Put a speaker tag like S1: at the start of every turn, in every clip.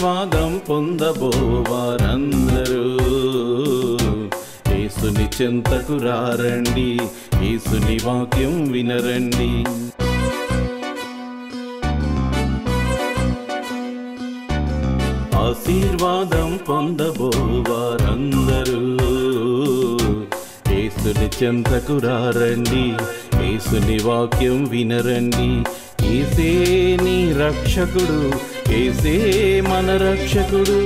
S1: ఆశీర్వాదం పొందబోవారందరూ యేసుని చెంతకు రారండి, యేసుని వాక్యం వినరండి. ఆశీర్వాదం పొందబోవారందరూ యేసుని చెంతకు రారండి, యేసుని వాక్యం వినరండి. యేసే నీ రక్షకుడు, యేసే మన రక్షకుడు,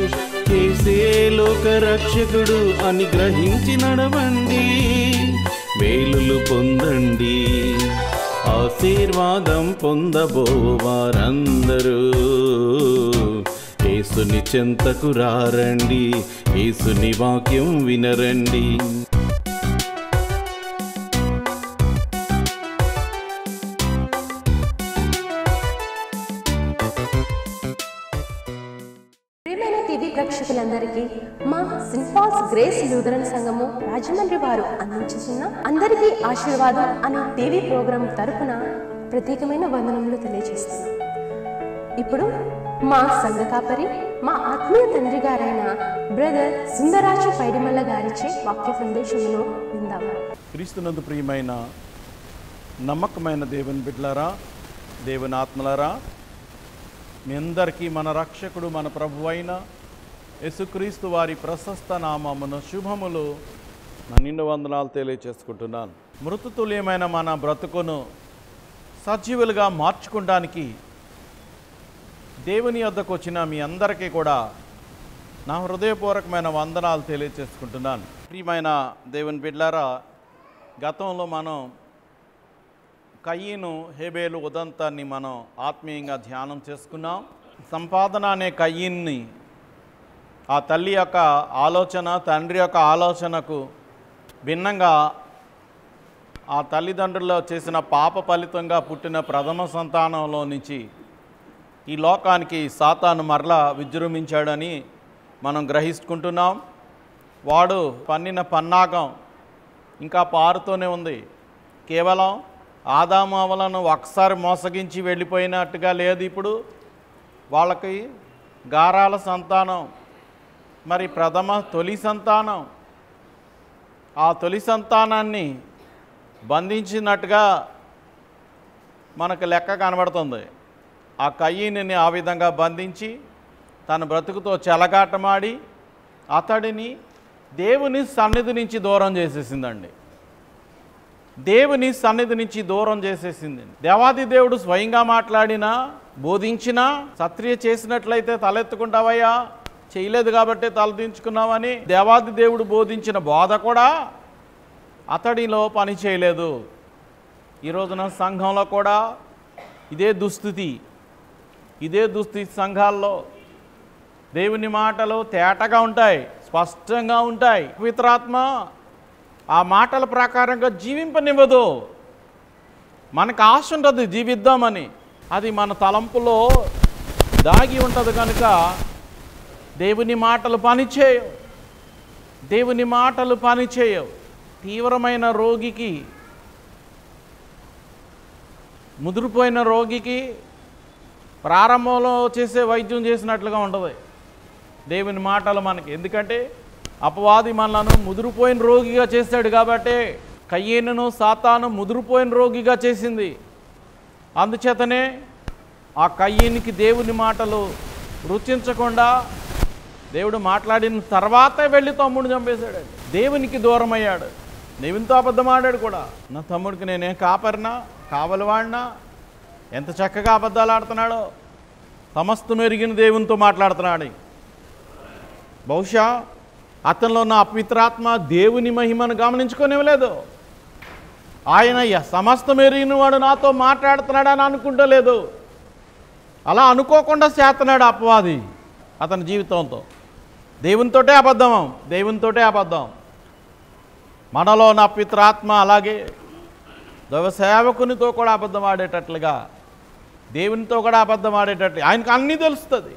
S1: యేసే లోక రక్షకుడు అని గ్రహించి నడవండి, మేలులు పొందండి. ఆశీర్వాదం పొందబోవారందరూ యేసుని చెంతకు రారండి, యేసుని వాక్యం వినరండి.
S2: ప్రేక్షకులందరికీ మా సెయింట్ పాల్స్ గ్రేస్ లూథరన్ సంఘము రాజమండ్రి వారు అందించుతున్న అందరికీ ఆశీర్వాదం అనే టీవీ ప్రోగ్రాం తరపున ప్రత్యేకమైన వందనములు తెలియజేస్తున్నాం. ఇప్పుడు మా సంఘ కాపరి, మా ఆత్మీయ తండ్రి గారైన బ్రదర్ సుందరాజు పైడిమల్ల గారిచే వాక్య సందేశమును విందాము.
S3: క్రీస్తునందు ప్రియమైన నమ్మకమైన దేవుని బిడ్డలారా, దేవుని ఆత్మలారా, మీ అందరికీ మన రక్షకుడు, మన ప్రభువైన యేసుక్రీస్తు వారి ప్రశస్త నామమున శుభములు, నా నిండు వందనాలు తెలియచేసుకుంటున్నాను. మృతతుల్యమైన మన బ్రతుకును సజీవులుగా మార్చుకోవడానికి దేవుని వద్దకు వచ్చిన మీ అందరికీ కూడా నా హృదయపూర్వకమైన వందనాలు తెలియచేసుకుంటున్నాను. ప్రియమైన దేవుని బిడ్డలారా, గతంలో మనం కయ్యను హేబేలు ఉదంతాన్ని మనం ఆత్మీయంగా ధ్యానం చేసుకున్నాం. సంపాదన అనే కయ్యన్ని ఆ తల్లి యొక్క ఆలోచన, తండ్రి యొక్క ఆలోచనకు భిన్నంగా ఆ తల్లిదండ్రుల్లో చేసిన పాప ఫలితంగా పుట్టిన ప్రథమ సంతానంలో నుంచి ఈ లోకానికి సాతాను మరలా విజృంభించాడని మనం గ్రహించుకుంటున్నాం. వాడు పన్నిన పన్నాగం ఇంకా పారుతూనే ఉంది. కేవలం ఆదాము అవ్వలను ఒకసారి మోసగించి వెళ్ళిపోయినట్టుగా లేదు. ఇప్పుడు వాళ్ళకి గారాల సంతానం, మరి తొలి సంతానం, ఆ తొలి సంతానాన్ని బంధించినట్టుగా మనకు లెక్క కనబడుతుంది. ఆ కయ్యని ఆ విధంగా బంధించి తన బ్రతుకుతో చెలగాటమాడి అతడిని దేవుని సన్నిధి నుంచి దూరం చేసేసిందండి. దేవుని సన్నిధి నుంచి దూరం చేసేసింది. దేవాది దేవుడు స్వయంగా మాట్లాడినా, బోధించినా, సత్క్రియ చేసినట్లయితే తలెత్తుకుంటావయ్యా, చేయలేదు కాబట్టి తలదించుకున్నావని దేవాది దేవుడు బోధించిన బోధ కూడా అతడిలో పని చేయలేదు. ఈ రోజున సంఘంలో కూడా ఇదే దుస్థితి సంఘాల్లో. దేవుని మాటలు తేటగా ఉంటాయి, స్పష్టంగా ఉంటాయి. పవిత్రాత్మ ఆ మాటల ప్రకారంగా జీవింపనివ్వదు. మనకు ఆశ ఉంటుంది జీవిద్దామని, అది మన తలంపులో దాగి ఉంటుంది. కనుక దేవుని మాటలు పనిచేయవు, దేవుని మాటలు పనిచేయవు. తీవ్రమైన రోగికి, ముదిరిపోయిన రోగికి ప్రారంభంలో చేసే వైద్యం చేసినట్లుగా ఉంటుంది దేవుని మాటలు మనకి. ఎందుకంటే అపవాది మనలను ముదిరిపోయిన రోగిగా చేశాడు కాబట్టి. కయ్యేనును సాతాను ముదిరిపోయిన రోగిగా చేసింది. అందుచేతనే ఆ కయ్యేనికి దేవుని మాటలు రుచించకుండా దేవుడు మాట్లాడిన తర్వాతే వెళ్ళి తమ్ముడు చంపేశాడు. దేవునికి దూరం అయ్యాడు, దేవునితో అబద్ధం ఆడాడు కూడా. నా తమ్ముడికి నేనేం కాపరినా, కావలివాడినా, ఎంత చక్కగా అబద్ధాలు ఆడుతున్నాడో, సమస్తం ఎరిగిన దేవునితో మాట్లాడుతున్నాడు. బహుశా అతనిలో ఉన్న అపవిత్రాత్మ దేవుని మహిమను గమనించుకోనివ్వలేదు. ఆయన సమస్తం ఎరిగిన వాడు నాతో మాట్లాడుతున్నాడని అనుకుంటలేదు. అలా అనుకోకుండా చేస్తున్నాడు అపవాది అతని జీవితంతో. దేవునితోటే అబద్ధం. మనలో ఉన్న అపవిత్రాత్మ అలాగే దైవ సేవకునితో కూడా అబద్ధం ఆడేటట్లుగా, దేవునితో కూడా అబద్ధం ఆడేటట్లు. ఆయనకు అన్నీ తెలుస్తుంది.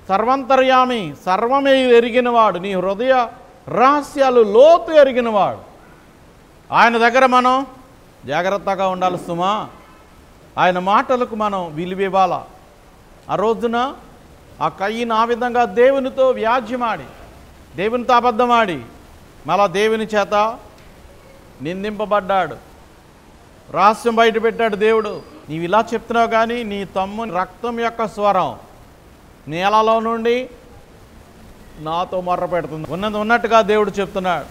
S3: సర్వంతర్యామి, సర్వమే ఎరిగినవాడు, నీ హృదయ రహస్యాలు లోతు ఎరిగినవాడు. ఆయన దగ్గర మనం జాగ్రత్తగా ఉండాలి సుమా. ఆయన మాటలకు మనం విలువ ఇవ్వాలా. ఆ రోజున ఆ కయ్యను ఆ విధంగా దేవునితో వ్యాజ్యమాడి, దేవునితో అబద్ధమాడి మళ్ళా దేవుని చేత నిందింపబడ్డాడు. రహస్యం బయట పెట్టాడు దేవుడు. నీవు ఇలా చెప్తున్నావు కానీ నీ తమ్ముని రక్తం యొక్క స్వరం నేలలో నుండి నాతో మొర్ర పెడుతుంది. ఉన్నది ఉన్నట్టుగా దేవుడు చెప్తున్నాడు.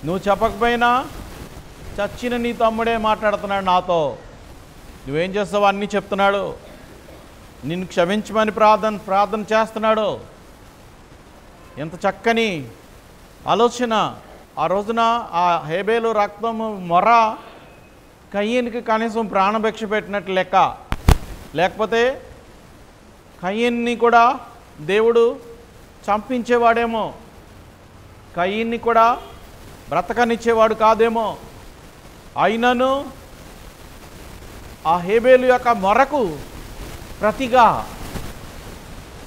S3: నువ్వు చెప్పకపోయినా చచ్చిన నీ తమ్ముడే మాట్లాడుతున్నాడు నాతో. నువ్వేం చేస్తావు అన్నీ చెప్తున్నాడు. నిన్ను క్షమించమని ప్రార్థన చేస్తున్నాడు. ఎంత చక్కని ఆలోచన. ఆ రోజున ఆ హేబేలు రక్తము మొర కయ్యనికి కనీసం ప్రాణభిక్ష పెట్టినట్టు లెక్క. లేకపోతే కయ్యన్ని కూడా దేవుడు చంపించేవాడేమో, కయ్యన్ని కూడా బ్రతకనిచ్చేవాడు కాదేమో. అయినను ఆ హేబేలు యొక్క మొరకు ప్రతిగా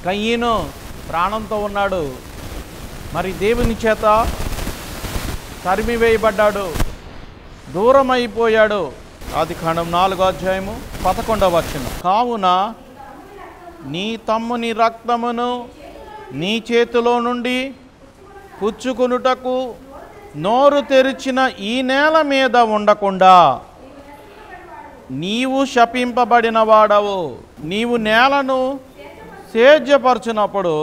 S3: కయ్యను ప్రాణంతో ఉన్నాడు. మరి దేవుని చేత తరిమివేయబడ్డాడు, దూరం అయిపోయాడు. ఆదికాండం 4:11. కావున నీ తమ్ముని రక్తమును నీ చేతిలో నుండి పుచ్చుకొనుటకు నోరు తెరిచిన ఈ నేల మీద ఉండకుండా నీవు శపింపబడిన వాడవు. నీవు నేలను సేద్యపరచినప్పుడు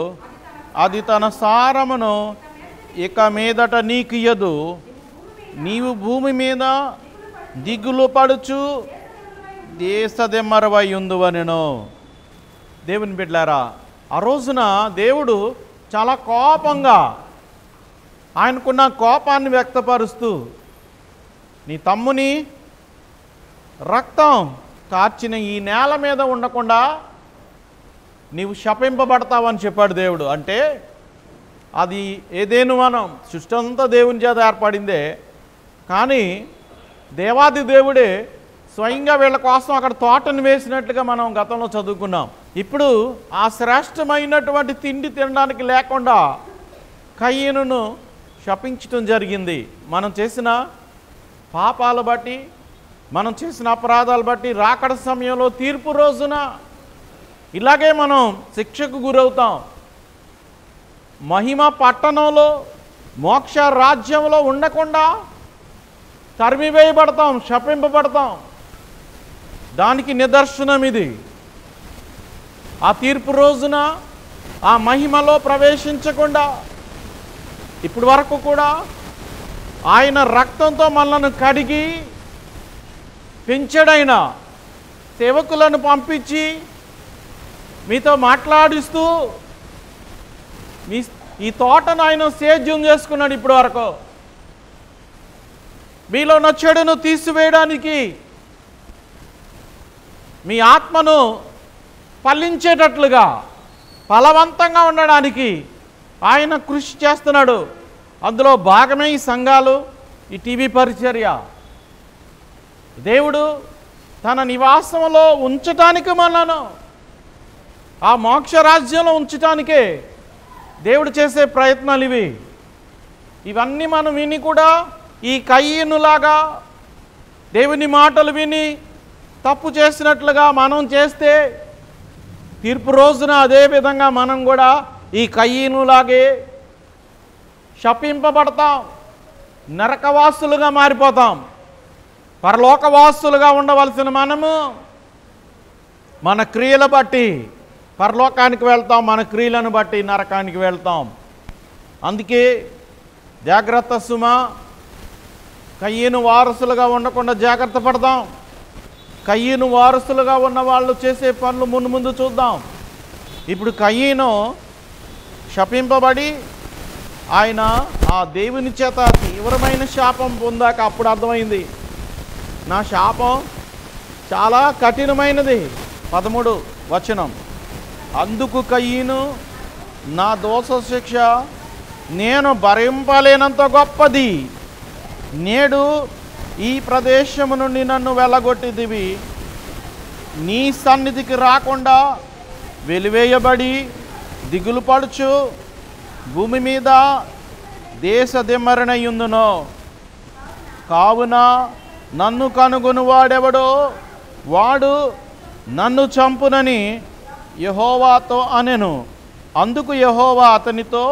S3: అది తన సారమును ఇక మీదట నీకియ్యదు. నీవు భూమి మీద దిగులు పడుచు దేశదెమ్మరవై ఉందువనెను. దేవుని బిడ్డలారా, ఆ రోజున దేవుడు చాలా కోపంగా ఆయనకున్న కోపాన్ని వ్యక్తపరుస్తూ నీ తమ్ముని రక్తం కార్చిన ఈ నేల మీద ఉండకుండా నీవు శపింపబడతావని చెప్పాడు దేవుడు. అంటే అది ఏదేను మనం సృష్టి అంతా దేవుని చేత ఏర్పడిందే, కానీ దేవాది దేవుడే స్వయంగా వీళ్ళ కోసం అక్కడ తోటను వేసినట్లుగా మనం గతంలో చదువుకున్నాం. ఇప్పుడు ఆ శ్రేష్టమైనటువంటి తిండి తినడానికి లేకుండా కయ్యనును శపించటం జరిగింది. మనం చేసిన పాపాలు బట్టి, మనం చేసిన అపరాధాలు బట్టి రాకడ సమయంలో తీర్పు రోజున ఇలాగే మనం శిక్షకు గురవుతాం. మహిమ పట్టణంలో మోక్ష రాజ్యంలో ఉండకుండా తరిమివేయబడతాం, శపింపబడతాం. దానికి నిదర్శనం ఇది. ఆ తీర్పు రోజున ఆ మహిమలో ప్రవేశించకుండా ఇప్పటి వరకు కూడా ఆయన రక్తంతో మనల్ని కడిగి పెంచడైన సేవకులను పంపించి మీతో మాట్లాడిస్తూ ఈ తోటను ఆయన సేద్యం చేసుకున్నాడు. ఇప్పటి వరకు మీలో ఉన్న చెడును తీసివేయడానికి, మీ ఆత్మను ఫలించేటట్లుగా ఫలవంతంగా ఉండడానికి ఆయన కృషి చేస్తున్నాడు. అందులో భాగమే ఈ సంఘాలు, ఈ టీవీ పరిచర్య. దేవుడు తన నివాసంలో ఉంచటానికి మనను ఆ మోక్ష రాజ్యంలో ఉంచటానికే దేవుడు చేసే ప్రయత్నాలు ఇవి. ఇవన్నీ మనం విని కూడా ఈ కయ్యనులాగా దేవుని మాటలు విని తప్పు చేసినట్లుగా మనం చేస్తే తీర్పు రోజున అదే విధంగా మనం కూడా ఈ కయ్యనులాగే శపింపబడతాం, నరకవాసులుగా మారిపోతాం. పరలోకవాసులుగా ఉండవలసిన మనము మన క్రియల బట్టి పరలోకానికి వెళ్తాం, మన క్రియలను బట్టి నరకానికి వెళ్తాం. అందుకే జాగ్రత్త సుమ. కయ్యను వారసులుగా ఉండకుండా జాగ్రత్త పడదాం. కయ్యను వారసులుగా ఉన్న వాళ్ళు చేసే పనులు ముందు చూద్దాం. ఇప్పుడు కయ్యను శపింపబడి ఆయన ఆ దేవుని చేత తీవ్రమైన శాపం పొందాక అప్పుడు అర్థమైంది, నా శాపం చాలా కఠినమైనది. 13 అందుకు కయ్యను, నా దోష శిక్ష నేను భరింపలేనంత గొప్పది. నేడు ఈ ప్రదేశము నుండి నన్ను వెళ్ళగొట్టిదివి, నీ సన్నిధికి రాకుండా వెలివేయబడి దిగులు పడుచు భూమి మీద దేశదిమ్మరణయుందును. కావున నన్ను కనుగొను వాడెవడో వాడు నన్ను చంపునని యెహోవాతో అనెను. అందుకు యెహోవా అతనితో,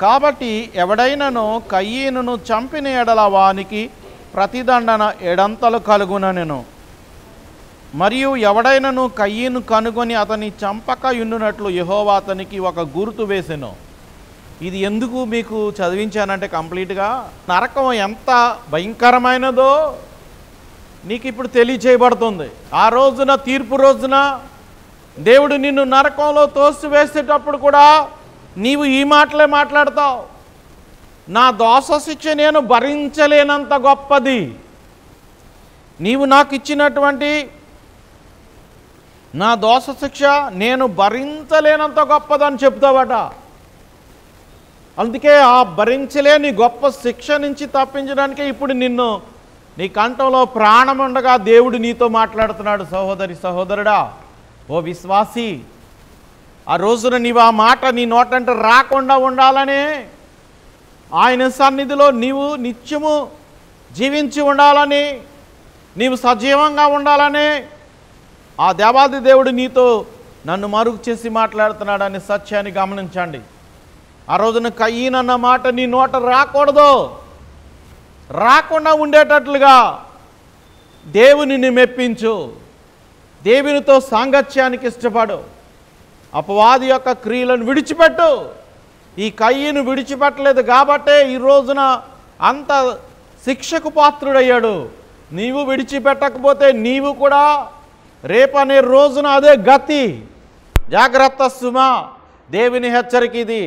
S3: కాబట్టి ఎవడైనను కయీనును చంపిన ఎడల వానికి ప్రతిదండన ఎడంతలు కలుగుననెను. మరియు ఎవడైనను కయీను కనుగొని అతని చంపక యుండునట్లు యెహోవా అతనికి ఒక గుర్తు వేసెను. ఇది ఎందుకు మీకు చదివించానంటే కంప్లీట్గా నరకం ఎంత భయంకరమైనదో నీకు ఇప్పుడు తెలియచేయబడుతుంది. ఆ రోజున, తీర్పు రోజున దేవుడు నిన్ను నరకంలో తోసివేసేటప్పుడు కూడా నీవు ఈ మాటలే మాట్లాడతావు. నా దోష శిక్ష నేను భరించలేనంత గొప్పది, నీవు నాకు ఇచ్చినటువంటి నా దోష శిక్ష నేను భరించలేనంత గొప్పదని చెప్తావట. అందుకే ఆ భరించలేని గొప్ప శిక్ష నుంచి తప్పించడానికే ఇప్పుడు నిన్ను నీ కంఠంలో ప్రాణం ఉండగా దేవుడు నీతో మాట్లాడుతున్నాడు. సహోదరి, సహోదరుడా, ఓ విశ్వాసి, ఆ రోజున నీవు ఆ మాట నీ నోటంటే రాకుండా ఉండాలని, ఆయన సన్నిధిలో నీవు నిత్యము జీవించి ఉండాలని, నీవు సజీవంగా ఉండాలని ఆ దేవాది దేవుడు నీతో నన్ను మరుగు చేసి మాట్లాడుతున్నాడనే సత్యాన్ని గమనించండి. ఆ రోజున కయీనన్న మాట నీ నోట రాకూడదు. రాకుండా ఉండేటట్లుగా దేవునిని మెప్పించు, దేవునితో సాంగత్యానికి ఇష్టపడు, అపవాది యొక్క క్రియలను విడిచిపెట్టు. ఈ కయీను విడిచిపెట్టలేదు కాబట్టే ఈ రోజున అంత శిక్షకు పాత్రుడయ్యాడు. నీవు విడిచిపెట్టకపోతే నీవు కూడా రేపనే రోజున అదే గతి. జాగ్రత్త సుమా, దేవుని హెచ్చరిక ఇది,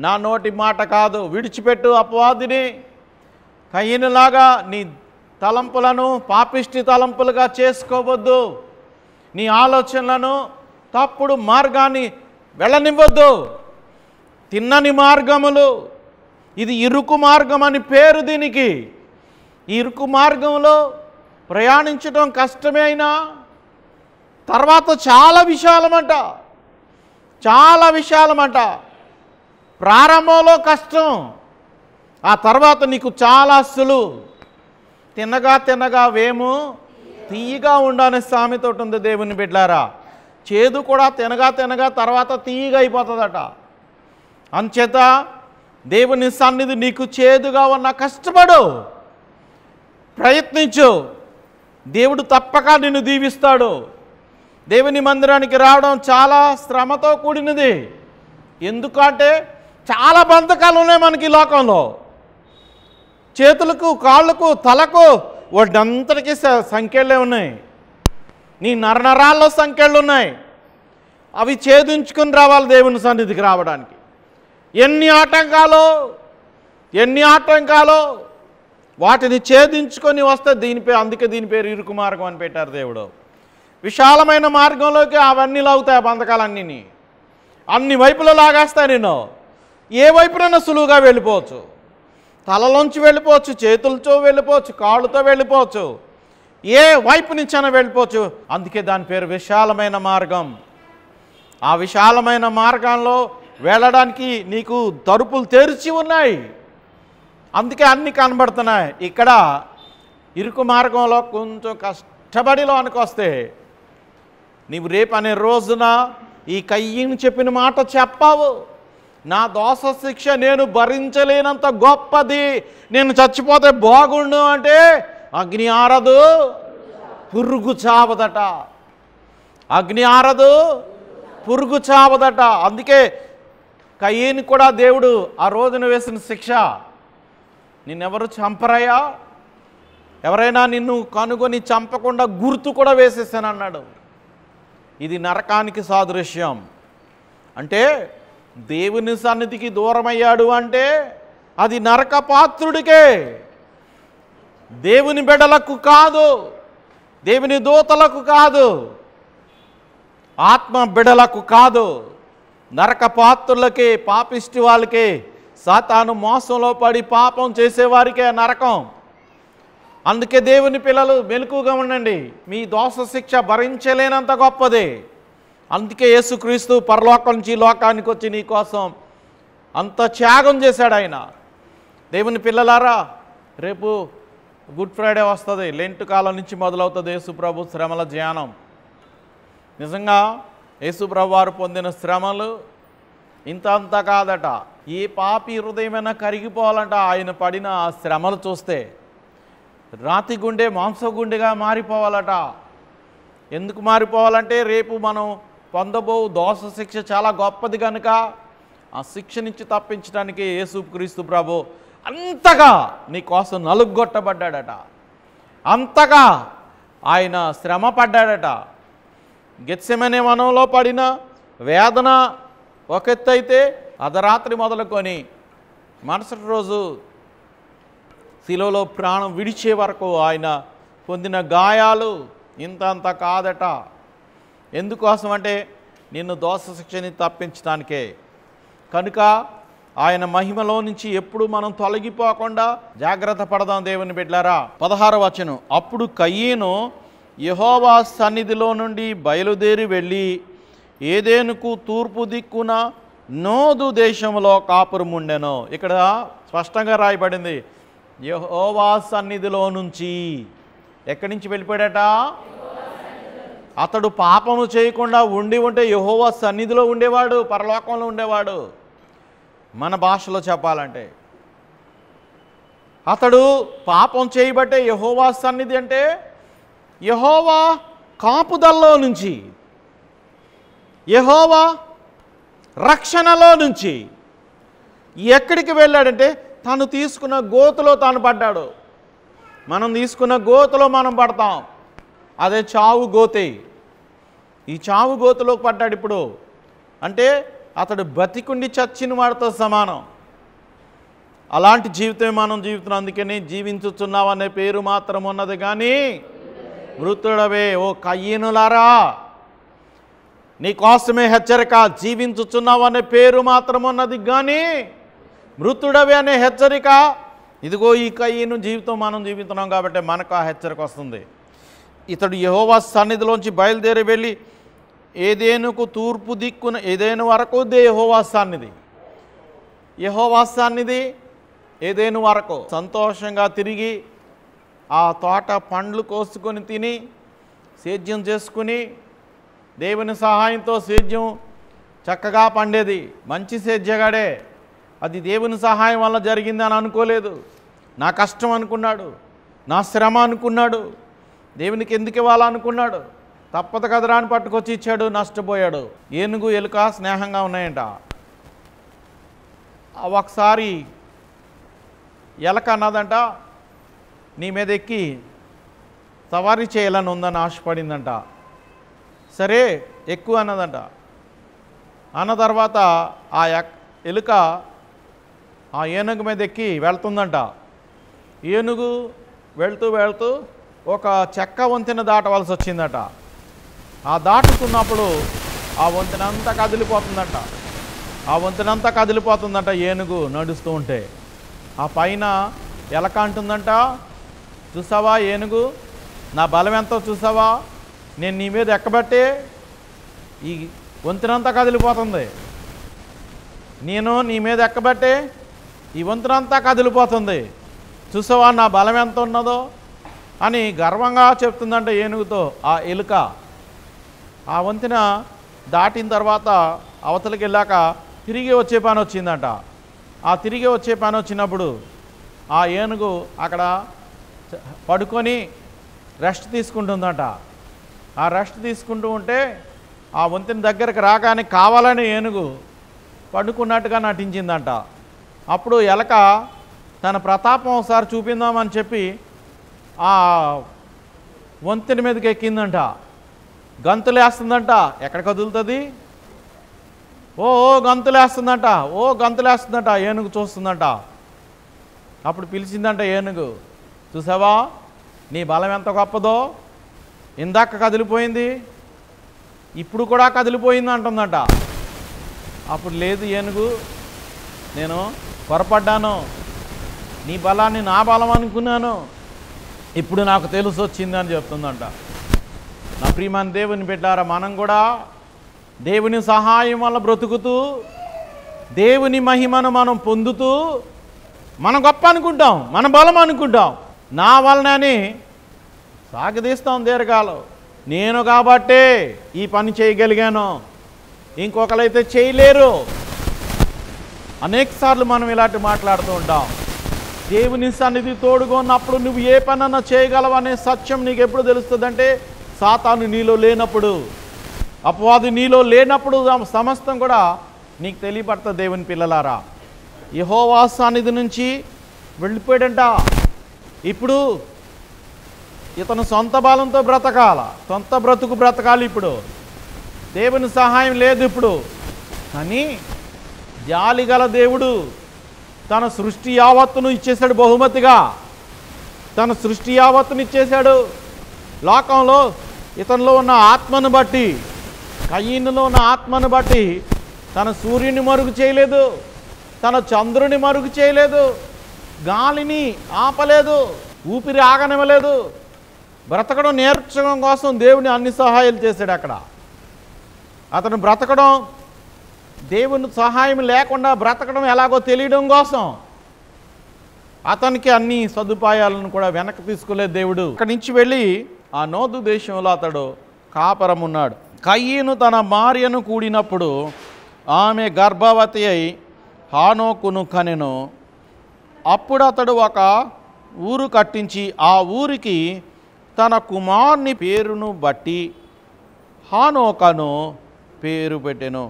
S3: నా నోటి మాట కాదు. విడిచిపెట్టు అపవాదిని. కయీనులాగా నీ తలంపులను పాపిష్టి తలంపులుగా చేసుకోవద్దు. నీ ఆలోచనలను తప్పుడు మార్గాన్ని వెళ్ళనివ్వద్దు. తిన్నని మార్గములు, ఇది ఇరుకు మార్గం అని పేరు దీనికి. ఈ ఇరుకు మార్గంలో ప్రయాణించడం కష్టమే అయినా తర్వాత చాలా విశాలమంట, చాలా విశాలమంట. ప్రారంభంలో కష్టం, ఆ తర్వాత నీకు చాలా సులువు. తినగా తినగా వేము తీయగా ఉండనే సామెత ఉంటుంది. దేవుని బిడ్డలారా, చేదు కూడా తినగా తినగా తర్వాత తీయగా అయిపోతుందట. అంచేత దేవుని సన్నిధి నీకు చేదుగా ఉన్న కష్టపడు, ప్రయత్నించు, దేవుడు తప్పక నిన్ను దీవిస్తాడు. దేవుని మందిరానికి రావడం చాలా శ్రమతో కూడినది. ఎందుకంటే చాలా బంధకాలు ఉన్నాయి మనకి లోకంలో. చేతులకు, కాళ్ళకు, తలకు వాటంతటికీ సంఖ్యలే ఉన్నాయి. నీ నరనరాల్లో సంఖ్యలు ఉన్నాయి. అవి ఛేదించుకుని రావాలి దేవుని సన్నిధికి రావడానికి. ఎన్ని ఆటంకాలో వాటిని ఛేదించుకొని వస్తే అందుకే దీని పేరు ఇరుకు మార్గం అని పెట్టారు దేవుడు. విశాలమైన మార్గంలోకి అవన్నీ లాగుతాయి. ఆ బంధకాలన్నీ అన్ని వైపులో లాగేస్తాయి. నేను ఏ వైపునైనా సులువుగా వెళ్ళిపోవచ్చు. తలలోంచి వెళ్ళిపోవచ్చు, చేతులతో వెళ్ళిపోవచ్చు, కాళ్ళతో వెళ్ళిపోవచ్చు, ఏ వైపు నుంచైనా వెళ్ళిపోవచ్చు. అందుకే దాని పేరు విశాలమైన మార్గం. ఆ విశాలమైన మార్గంలో వెళ్ళడానికి నీకు తలుపులు తెరిచి ఉన్నాయి. అందుకే అన్నీ కనబడుతున్నాయి. ఇక్కడ ఇరుకు మార్గంలో కొంచెం కష్టపడిలోనికి వస్తే నీవు రేపు అనే రోజున ఈ కయ్యను చెప్పిన మాట చెప్పావు. నా దోష శిక్ష నేను భరించలేనంత గొప్పది, నేను చచ్చిపోతే బాగుండు అంటే అగ్ని ఆరదు, పురుగు చావదట. అగ్ని ఆరదు, పురుగు చావదట. అందుకే కయ్యను కూడా దేవుడు ఆ రోజున వేసిన శిక్ష, నిన్నెవరు చంపరయ్యా, ఎవరైనా నిన్ను కనుగొని చంపకుండా గుర్తు కూడా వేసేసానన్నాడు. ఇది నరకానికి సాదృశ్యం. అంటే దేవుని సన్నిధికి దూరమయ్యాడు అంటే అది నరక పాత్రుడికే, దేవుని బిడ్డలకు కాదు, దేవుని దూతలకు కాదు, ఆత్మ బిడ్డలకు కాదు, నరక పాత్రులకే, పాపిష్టి వాళ్ళకే, సాతాను మోసంలో పడి పాపం చేసేవారికే నరకం. అందుకే దేవుని పిల్లలు మెలకుగా ఉండండి. మీ దోష శిక్ష భరించలేనంత గొప్పది. అందుకే యేసుక్రీస్తు పరలోకం నుంచి లోకానికి వచ్చి నీ కోసం అంత త్యాగం చేశాడు ఆయన. దేవుని పిల్లలారా, రేపు గుడ్ ఫ్రైడే వస్తుంది. లెంట్ కాలం నుంచి మొదలవుతుంది యేసు ప్రభు శ్రమల ధ్యానం. నిజంగా యేసుప్రభు వారు పొందిన శ్రమలు ఇంత కాదట. ఈ పాపి హృదయమైనా కరిగిపోవాలంట ఆయన పడిన ఆ శ్రమలు చూస్తే. రాతి గుండె మాంసగుండెగా మారిపోవాలట. ఎందుకు మారిపోవాలంటే రేపు మనం పొందబో దోష శిక్ష చాలా గొప్పది కనుక ఆ శిక్ష నుంచి తప్పించడానికి యేసుక్రీస్తు ప్రభు అంతగా నీ కోసం నలుగొట్టబడ్డాడట. అంతగా ఆయన శ్రమ పడ్డాడట. గెత్సెమనే వనంలో పడిన వేదన ఒక ఎత్తు అయితే అర్ధరాత్రి మొదలుకొని మరుసటి రోజు శిలువలో ప్రాణం విడిచే వరకు ఆయన పొందిన గాయాలు ఇంత కాదట. ఎందుకోసం అంటే నిన్ను దోష శిక్షని తప్పించడానికే. కనుక ఆయన మహిమలో నుంచి ఎప్పుడు మనం తొలగిపోకుండా జాగ్రత్త పడదాం దేవుని బిడ్డలారా. 16వ వచనం, అప్పుడు కయీను యెహోవా సన్నిధిలో నుండి బయలుదేరి వెళ్ళి ఏదెనుకు తూర్పు దిక్కున నోదు దేశంలో కాపురం ఉండెను. ఇక్కడ స్పష్టంగా రాయబడింది యెహోవా సన్నిధిలో నుంచి. ఎక్కడి నుంచి వెళ్ళిపోయాడట? అతడు పాపము చేయకుండా ఉంటే యెహోవా సన్నిధిలో ఉండేవాడు, పరలోకంలో ఉండేవాడు. మన భాషలో చెప్పాలంటే అతడు పాపం చేయబట్టే యెహోవా సన్నిధి అంటే యెహోవా కాపుదల్లో నుంచి, యెహోవా రక్షణలో నుంచి ఎక్కడికి వెళ్ళాడంటే తను తీసుకున్న గోతులో తాను పడ్డాడు. మనం తీసుకున్న గోతులో మనం పడతాం, అదే చావు గోతే. ఈ చావు గోతులోకి పడ్డాడు ఇప్పుడు. అంటే అతడు బతికుండి చచ్చిన వాడితో సమానం. అలాంటి జీవితం మనం జీవిస్తున్నాం. అందుకని జీవించుచున్నావు అనే పేరు మాత్రం ఉన్నది కానీ మృతుడవే ఓ కయీనులారా, నీ కోసమే హెచ్చరిక. జీవించుచున్నావు అనే పేరు మాత్రం ఉన్నది కానీ మృతుడవే అనే హెచ్చరిక. ఇదిగో ఈ కయీను జీవితం మనం జీవిస్తున్నాం కాబట్టి మనకు ఆ హెచ్చరిక వస్తుంది. ఇతడు యెహోవా సన్నిధిలోంచి బయలుదేరి వెళ్ళి ఏదెనుకు తూర్పు దిక్కున ఏదెను వరకు యెహోవా సన్నిధి, యెహోవా సన్నిధి ఏదెను వరకు సంతోషంగా తిరిగి ఆ తోట పండ్లు కోసుకొని తిని సేద్యం చేసుకుని దేవుని సహాయంతో సేద్యం చక్కగా పండేది. మంచి సేద్యగాడే. అది దేవుని సహాయం వల్ల జరిగిందని అనుకోలేదు. నా కష్టం అనుకున్నాడు, నా శ్రమ అనుకున్నాడు. దేవునికి ఎందుకు ఇవ్వాలనుకున్నాడు. తప్పదు కదరా అని పట్టుకొచ్చి ఇచ్చాడు, నష్టపోయాడు. ఏనుగు ఎలుక స్నేహంగా ఉన్నాయంట. ఒకసారి ఎలక అన్నదంట నీ మీద ఎక్కి సవారీ చేయాలని ఉందని ఆశపడిందంట. సరే ఎక్కువ అన్నదంట. అన్న తర్వాత ఆ ఎలుక ఆ ఏనుగు మీద ఎక్కి వెళ్తుందంట. ఏనుగు వెళ్తూ ఒక చెక్క వంతెన దాటవలసి వచ్చిందట. ఆ దాటుతున్నప్పుడు ఆ వంతెనంతా కదిలిపోతుందంట ఏనుగు నడుస్తూ ఉంటే. ఆ పైన ఎలక అంటుందంట, చూసావా ఏనుగు, నా బలం ఎంతో చూసావా, నేను నీ మీద ఎక్కబట్టే ఈ వంతెనంతా కదిలిపోతుంది, నేను నీ మీద ఎక్కబట్టే ఈ వంతెనంతా కదిలిపోతుంది, చూసావా నా బలం ఎంత ఉన్నదో అని గర్వంగా చెప్తుందంట ఏనుగుతో ఆ ఎలుక. ఆ వంతెన దాటిన తర్వాత అవతలికి వెళ్ళాక తిరిగి వచ్చే పని వచ్చిందంట. ఆ తిరిగి వచ్చే పని వచ్చినప్పుడు ఆ ఏనుగు అక్కడ పడుకొని రెస్ట్ తీసుకుంటుందంట. ఆ రెస్ట్ తీసుకుంటూ ఉంటే ఆ వంతెన దగ్గరకు రాగానే కావాలని ఏనుగు పడుకున్నట్టుగా నటించిందంట. అప్పుడు ఎలక తన ప్రతాపం ఒకసారి చూపిందామని చెప్పి ఆ వంతెన మీదకి ఎక్కిందంట. గంతులేస్తుందంట. ఎక్కడ కదులుతుంది? ఓ గంతులేస్తుందంట. ఏనుగు చూస్తుందంట. అప్పుడు పిలిచిందంట ఏనుగు, చూసావా నీ బలం ఎంత గొప్పదో, ఇందాక కదిలిపోయింది ఇప్పుడు కూడా కదిలిపోయింది అంటుందంట. అప్పుడు లేదు ఏనుగు, నేను పొరపడ్డాను, నీ బలాన్ని నా బలం అనుకున్నాను, ఇప్పుడు నాకు తెలిసి వచ్చిందని చెప్తుందంట. నా ప్రియమైన దేవుని బిడ్డారా, మనం కూడా దేవుని సహాయం వల్ల బ్రతుకుతూ దేవుని మహిమను మనం పొందుతూ మనం గొప్ప అనుకుంటాం, మన బలం అనుకుంటాం, నా వలనని సాగదీస్తాం దీర్ఘాలు. నేను కాబట్టే ఈ పని చేయగలిగాను, ఇంకొకరైతే చేయలేరు. అనేకసార్లు మనం ఇలాంటి మాట్లాడుతూ ఉంటాం. దేవుని సన్నిధి తోడుగా ఉన్నప్పుడు నువ్వు ఏ పనన్నా చేయగలవనే సత్యం నీకు ఎప్పుడు తెలుస్తుందంటే సాతాను నీలో లేనప్పుడు, అపవాది నీలో లేనప్పుడు సమస్తం కూడా నీకు తెలియబడుతుంది. దేవుని పిల్లలారా, యెహోవా సన్నిధి నుంచి వెళ్ళిపోయాడంట. ఇప్పుడు ఇతను సొంత బలంతో బ్రతకాల, సొంత బ్రతుకు బ్రతకాలి. ఇప్పుడు దేవుని సహాయం లేదు ఇప్పుడు. కానీ జాలిగల దేవుడు తన సృష్టి యావత్తును ఇచ్చేశాడు బహుమతిగా. తన సృష్టి యావత్తును ఇచ్చేశాడు. లోకంలో ఇతనిలో ఉన్న ఆత్మను బట్టి, కయీనులో ఉన్న ఆత్మను బట్టి తన సూర్యుని మరుగు చేయలేదు, తన చంద్రుని మరుగు చేయలేదు, గాలిని ఆపలేదు, ఊపిరి ఆగనివ్వలేదు. బ్రతకడం నేర్చడం కోసం దేవుని అన్ని సహాయాలు చేశాడు. అక్కడ అతను బ్రతకడం, దేవుని సహాయం లేకుండా బ్రతకడం ఎలాగో తెలియడం కోసం అతనికి అన్ని సదుపాయాలను కూడా వెనక్కి తీసుకోలేదు దేవుడు. అక్కడి నుంచి వెళ్ళి ఆ నోదు దేశంలో అతడు కాపరం ఉన్నాడు. కయీను తన భార్యను కూడినప్పుడు ఆమె గర్భవతి అయి హానోకును కనెను. అప్పుడు అతడు ఒక ఊరు కట్టించి ఆ ఊరికి తన కుమారుని పేరును బట్టి హానోకను పేరు పెట్టెను.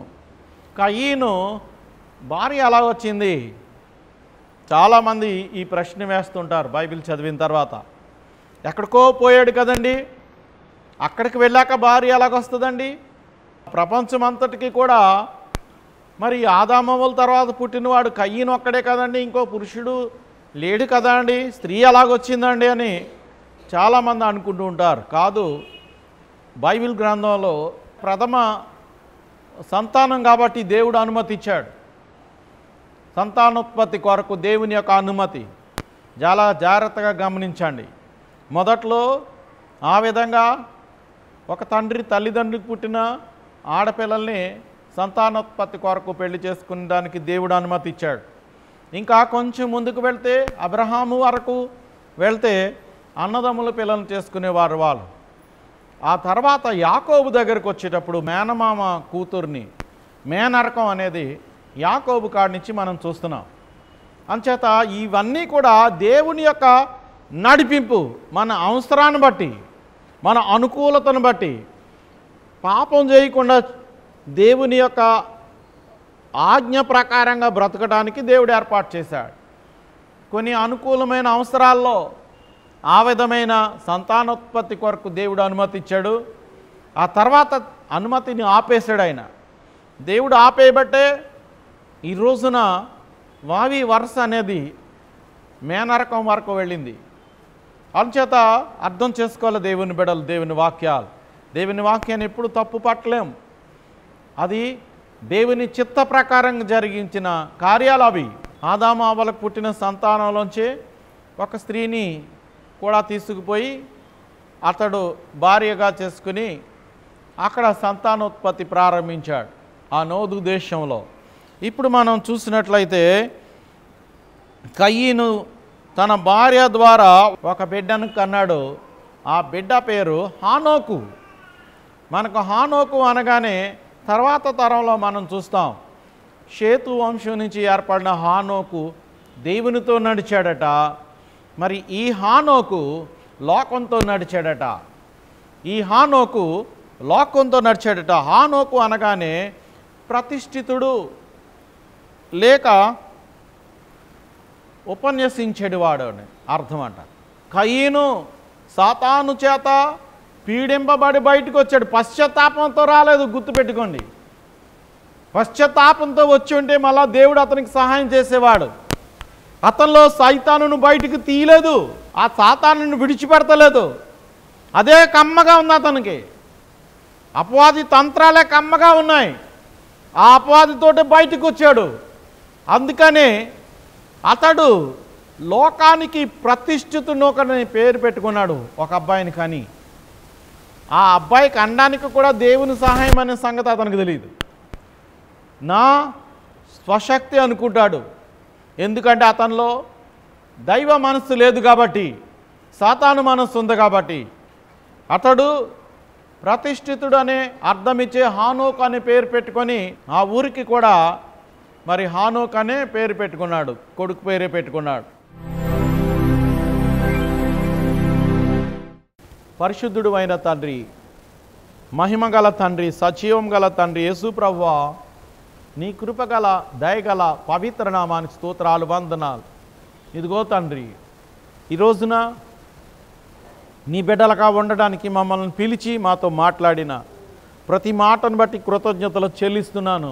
S3: కయీను భార్య ఎలా వచ్చింది? చాలామంది ఈ ప్రశ్న వేస్తుంటారు బైబిల్ చదివిన తర్వాత. ఎక్కడికో పోయాడు కదండి, అక్కడికి వెళ్ళాక భార్య ఎలాగొస్తుందండి? ప్రపంచం అంతటికి కూడా మరి ఆదామవ్వల తర్వాత పుట్టినవాడు కయీను ఒక్కడే కదండి, ఇంకో పురుషుడు లేడు కదండి, స్త్రీ ఎలాగొచ్చిందండి అని చాలామంది అనుకుంటూ ఉంటారు. కాదు, బైబిల్ గ్రంథంలో ప్రథమ సంతానం కాబట్టి దేవుడు అనుమతి ఇచ్చాడు. సంతానోత్పత్తి కొరకు దేవుని యొక్క అనుమతి చాలా జాగ్రత్తగా గమనించండి. మొదట్లో ఆ విధంగా ఒక తండ్రి తల్లిదండ్రులకు పుట్టిన ఆడపిల్లల్ని సంతానోత్పత్తి కొరకు పెళ్లి చేసుకునేదానికి దేవుడు అనుమతి ఇచ్చాడు. ఇంకా కొంచెం ముందుకు వెళ్తే అబ్రహాము వరకు వెళ్తే అన్నదమ్ముల పిల్లలను చేసుకునేవారు వాళ్ళు. ఆ తర్వాత యాకోబు దగ్గరకు వచ్చేటప్పుడు మేనమామ కూతుర్ని, మేనరకం అనేది యాకోబు కాడి నుంచి మనం చూస్తున్నాం. అంచేత ఇవన్నీ కూడా దేవుని యొక్క నడిపింపు, మన అవసరాన్ని బట్టి, మన అనుకూలతను బట్టి, పాపం చేయకుండా దేవుని యొక్క ఆజ్ఞ ప్రకారంగా బ్రతకడానికి దేవుడు ఏర్పాటు చేశాడు. కొన్ని అనుకూలమైన అవసరాల్లో ఆ విధమైన సంతానోత్పత్తి కొరకు దేవుడు అనుమతి ఇచ్చాడు. ఆ తర్వాత అనుమతిని ఆపేశాడు ఆయన. దేవుడు ఆపేయబట్టే ఈ రోజున వావి వరుస అనేది మేనరకం వరకు వెళ్ళింది. అందుచేత అర్థం చేసుకోవాలి దేవుని బిడ్డలు, దేవుని వాక్యాన్ని ఎప్పుడు తప్పు పట్టలేం. అది దేవుని చిత్త ప్రకారంగా జరిగించిన కార్యాలు అవి. ఆదాము అవ్వలకు పుట్టిన సంతానంలోంచి ఒక స్త్రీని కూడా తీసుకుపోయి అతడు భార్యగా చేసుకుని అక్కడ సంతానోత్పత్తి ప్రారంభించాడు ఆ నోదు దేశంలో. ఇప్పుడు మనం చూసినట్లయితే కయీను తన భార్య ద్వారా ఒక బిడ్డను కన్నాడు. ఆ బిడ్డ పేరు హానోకు. మనకు హానోకు అనగానే తర్వాత తరంలో మనం చూస్తాం, షేతు వంశం నుంచి ఏర్పడిన హానోకు దేవునితో నడిచాడట. మరి ఈ హానోకు లోకంతో నడిచాడట. హానోకు అనగానే ప్రతిష్ఠితుడు లేక ఉపన్యసించేవాడు అని అర్థం అంట. కయీను సాతాను చేత పీడింపబడి బయటకు వచ్చాడు. పశ్చాత్తాపంతో రాలేదు, గుర్తుపెట్టుకోండి. పశ్చాత్తాపంతో వచ్చి ఉంటే మళ్ళా దేవుడు అతనికి సహాయం చేసేవాడు. అతనిలో సైతానును బయటికి తీయలేదు, ఆ సాతానును విడిచిపెడతలేదు. అదే కమ్మగా ఉంది అతనికి. అపవాది తంత్రాలే కమ్మగా ఉన్నాయి. ఆ అపవాదితోటి బయటకు వచ్చాడు. అందుకనే అతడు లోకానికి ప్రతిష్ఠితునొకని పేరు పెట్టుకున్నాడు ఒక అబ్బాయిని. కానీ ఆ అబ్బాయికి అనడానికి కూడా దేవుని సహాయం అనే సంగతి అతనికి తెలియదు. నా స్వశక్తి అనుకుంటాడు. ఎందుకంటే అతనిలో దైవ మనస్సు లేదు కాబట్టి, సాతాను మనస్సు ఉంది కాబట్టి. అతడు ప్రతిష్ఠితుడు అనే అర్థమిచ్చే హానోక్ అనే పేరు పెట్టుకొని ఆ ఊరికి కూడా మరి హానోక్ అనే పేరు పెట్టుకున్నాడు, కొడుకు పేరే పెట్టుకున్నాడు. పరిశుద్ధుడు అయిన తండ్రి, మహిమ గల తండ్రి, సజీవం గల తండ్రి యేసు ప్రభువా, నీ కృపగల దయగల పవిత్ర నామానికి స్తోత్రాలు, వందనాలు. ఇదిగో తండ్రి, ఈ రోజున నీ బిడ్డలుగా ఉండడానికి మమ్మల్ని పిలిచి మాతో మాట్లాడిన ప్రతి మాటను బట్టి కృతజ్ఞతలు చెల్లిస్తున్నాను.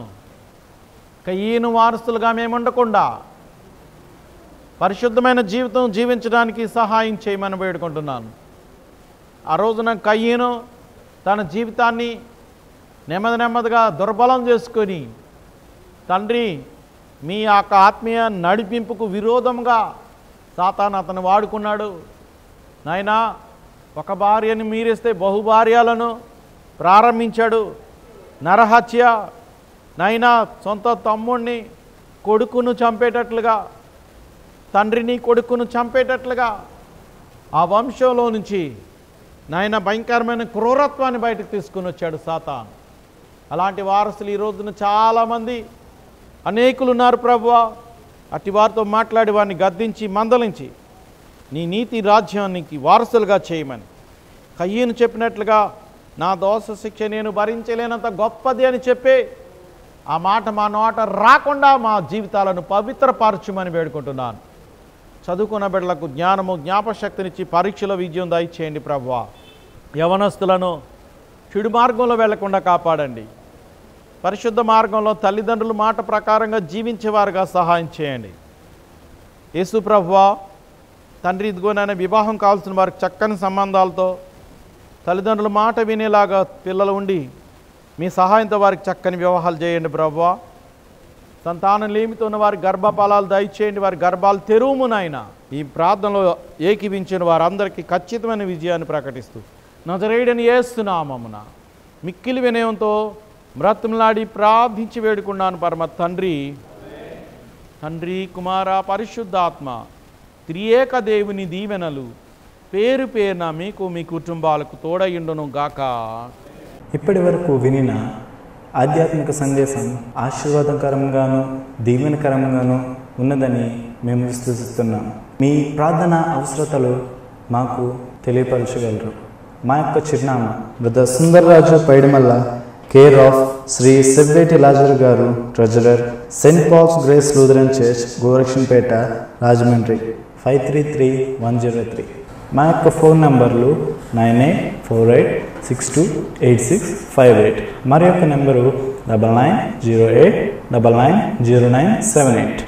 S3: కయ్యను వారసులుగా మేము ఉండకుండా పరిశుద్ధమైన జీవితం జీవించడానికి సహాయం చేయమని వేడుకుంటున్నాను. ఆ రోజున కయ్యను తన జీవితాన్ని నెమ్మదిగా దుర్బలం చేసుకొని తండ్రి మీ యొక్క ఆత్మీయ నడిపింపుకు విరోధంగా సాతాను అతను వాడుకున్నాడు. నాయనా, ఒక భార్యని మీరేస్తే బహుభార్యలను ప్రారంభించాడు. నరహత్య, నాయనా, సొంత తమ్ముడిని కొడుకును చంపేటట్లుగా, తండ్రిని కొడుకును చంపేటట్లుగా ఆ వంశంలో నుంచి నాయన భయంకరమైన క్రూరత్వాన్ని బయటకు తీసుకుని వచ్చాడు సాతాను. అలాంటి వారసులు ఈ రోజున చాలామంది అనేకులు ఉన్నారు ప్రభువా. అట్టి వారితో మాట్లాడి వారిని గద్దించి మందలించి నీ నీతి రాజ్యానికి వారసులుగా చేయమని, కయ్యను చెప్పినట్లుగా నా దోష శిక్ష నేను భరించలేనంత గొప్పది అని చెప్పి ఆ మాట మా నోట రాకుండా మా జీవితాలను పవిత్రపరచుమని వేడుకుంటున్నాను. చదువుకున్న బిడ్డలకు జ్ఞానము జ్ఞాపశక్తినిచ్చి పరీక్షల విజయం దయచేయండి ప్రభువా. యవనస్తులను చెడు మార్గంలో వెళ్లకుండా కాపాడండి. పరిశుద్ధ మార్గంలో తల్లిదండ్రుల మాట ప్రకారంగా జీవించేవారుగా సహాయం చేయండి. యేసు ప్రభువా, తండ్రి, ఇదిగోనైనా వివాహం కావాల్సిన వారికి చక్కని సంబంధాలతో తల్లిదండ్రుల మాట వినేలాగా పిల్లలు ఉండి మీ సహాయంతో వారికి చక్కని వివాహాలు చేయండి ప్రభువా. సంతానం లేమితో ఉన్న వారి గర్భఫలాలు దయచేయండి, వారి గర్భాలు తెరువుము నాయన. ఈ ప్రార్థనలో ఏకీవించిన వారందరికీ ఖచ్చితమైన విజయాన్ని ప్రకటిస్తూ నజరేయుడని యేసు నామమున మిక్కిలి వినయంతో బ్రతిమలాడి ప్రార్థించి వేడుకున్నాను పరమ తండ్రి. తండ్రి, కుమార, పరిశుద్ధాత్మ త్రియేక దేవుని దీవెనలు పేరు పేరున మీకు మీ కుటుంబాలకు తోడయుండును గాక.
S4: ఇప్పటి వరకు వినిన ఆధ్యాత్మిక సందేశం ఆశీర్వాదకరంగాను దీవెనకరంగాను ఉన్నదని మేము విశ్వసిస్తున్నాం. మీ ప్రార్థన అవసరతలు మాకు తెలియపరచగలరు. మా యొక్క చిరునామా brother Sundarraju Paidimalla, care of Shri Sevveti Lazar గారు, treasurer, Saint Paul's Grace Lutheran church, Gorakshanpeta, Rajahmundry 533103. మా యొక్క ఫోన్ నంబర్లు 9848628658. మరి యొక్క నెంబరు 9908990978.